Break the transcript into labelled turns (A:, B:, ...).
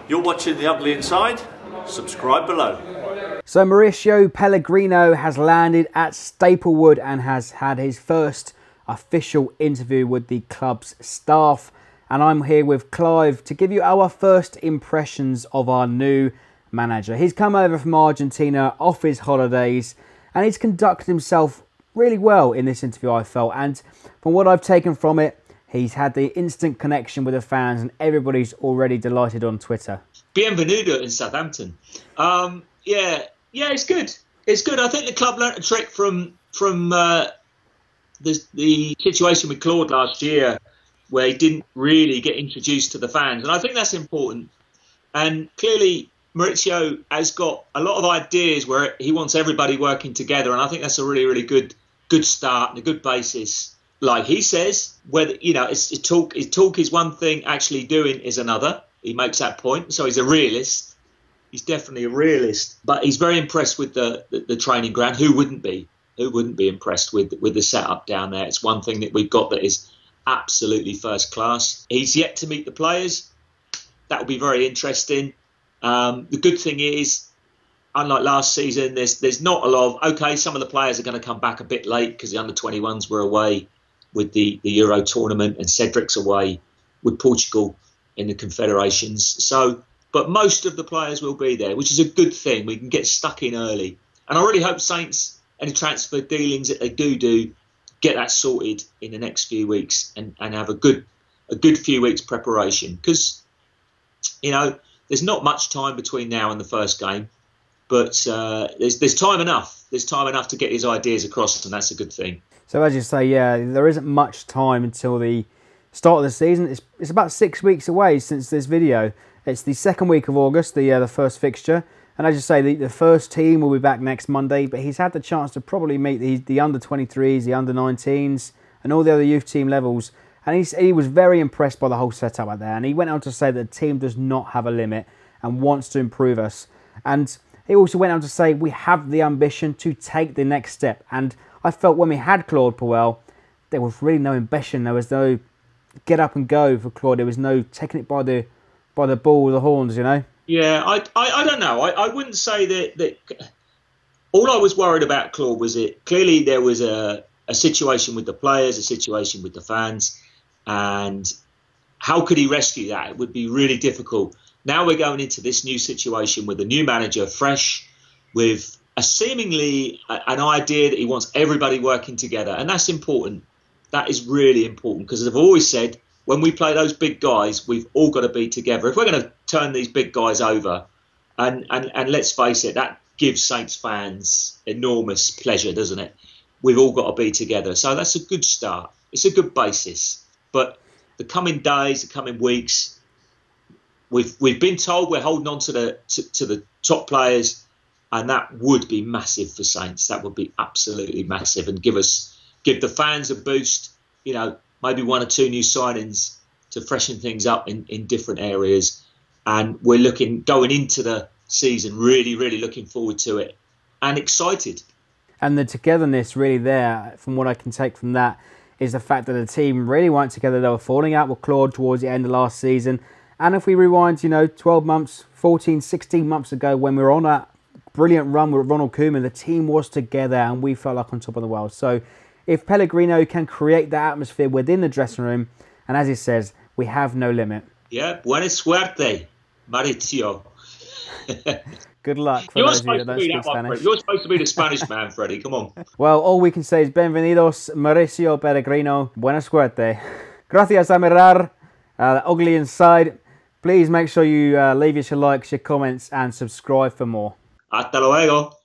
A: You're watching The Ugly Inside? Subscribe below.
B: So Mauricio Pellegrino has landed at Staplewood and has had his first official interview with the club's staff. And I'm here with Clive to give you our first impressions of our new manager. He's come over from Argentina off his holidays and he's conducted himself really well in this interview, I felt. And from what I've taken from it, he's had the instant connection with the fans and everybody's already delighted on Twitter.
C: Bienvenido in Southampton. Yeah, it's good. It's good. I think the club learnt a trick from the situation with Claude last year, where he didn't really get introduced to the fans. And I think that's important. And clearly, Mauricio has got a lot of ideas where he wants everybody working together. And I think that's a really, really good start and a good basis. Like he says, whether talk is one thing, actually doing is another. He makes that point. So he's a realist. He's definitely a realist. But he's very impressed with the training ground. Who wouldn't be? Who wouldn't be impressed with the setup down there? It's one thing that we've got that is absolutely first class. He's yet to meet the players. That will be very interesting. The good thing is, unlike last season, there's not a lot of, okay, some of the players are going to come back a bit late because the under-21s were away with the Euro tournament and Cedric's away with Portugal in the Confederations. So, but most of the players will be there, which is a good thing. We can get stuck in early. And I really hope Saints, any transfer dealings that they do, get that sorted in the next few weeks and have a good few weeks preparation. Because, there's not much time between now and the first game, but there's time enough. There's time enough to get his ideas across, and that's a good thing.
B: So as you say, yeah, there isn't much time until the start of the season. It's about 6 weeks away since this video. It's the second week of August, the first fixture. And as you say, the first team will be back next Monday, but he's had the chance to probably meet the under-23s, the under-19s, and all the other youth team levels. And he was very impressed by the whole setup out there. And he went on to say that the team does not have a limit and wants to improve us. And he also went on to say we have the ambition to take the next step. And I felt when we had Claude Puel, there was really no ambition. There was no get up and go for Claude. There was no taking it by the ball with the horns,
C: Yeah, I don't know. I wouldn't say that. All I was worried about Claude was clearly there was a situation with the players, a situation with the fans, and how could he rescue that? It would be really difficult. Now we're going into this new situation with a new manager, fresh, with a seemingly an idea that he wants everybody working together, and that's important. That is really important because, as I've always said, when we play those big guys, we've all got to be together. If we're going to turn these big guys over, and let's face it, that gives Saints fans enormous pleasure, doesn't it? We've all got to be together. So that's a good start. It's a good basis. But the coming days, the coming weeks, we've been told we're holding on to the top players, and that would be massive for Saints. That would be absolutely massive and give the fans a boost. Maybe one or two new signings to freshen things up in different areas. And we're going into the season really, really looking forward to it and excited.
B: And the togetherness really there, from what I can take from that, is the fact that the team really weren't together. They were falling out with Claude towards the end of last season. And if we rewind, 12 months, 14, 16 months ago, when we were on that brilliant run with Ronald Koeman, the team was together and we felt like on top of the world. So if Pellegrino can create that atmosphere within the dressing room, and as he says, we have no limit.
C: Yeah, buena suerte, Mauricio.
B: Good luck for those of you that don't speak Spanish.
C: You're supposed to be the Spanish man, Freddie. Come on.
B: Well, all we can say is bienvenidos, Mauricio Pellegrino. Buena suerte. Gracias a mirar The Ugly Inside. Please make sure you leave us your likes, your comments, and subscribe for more.
C: Hasta luego.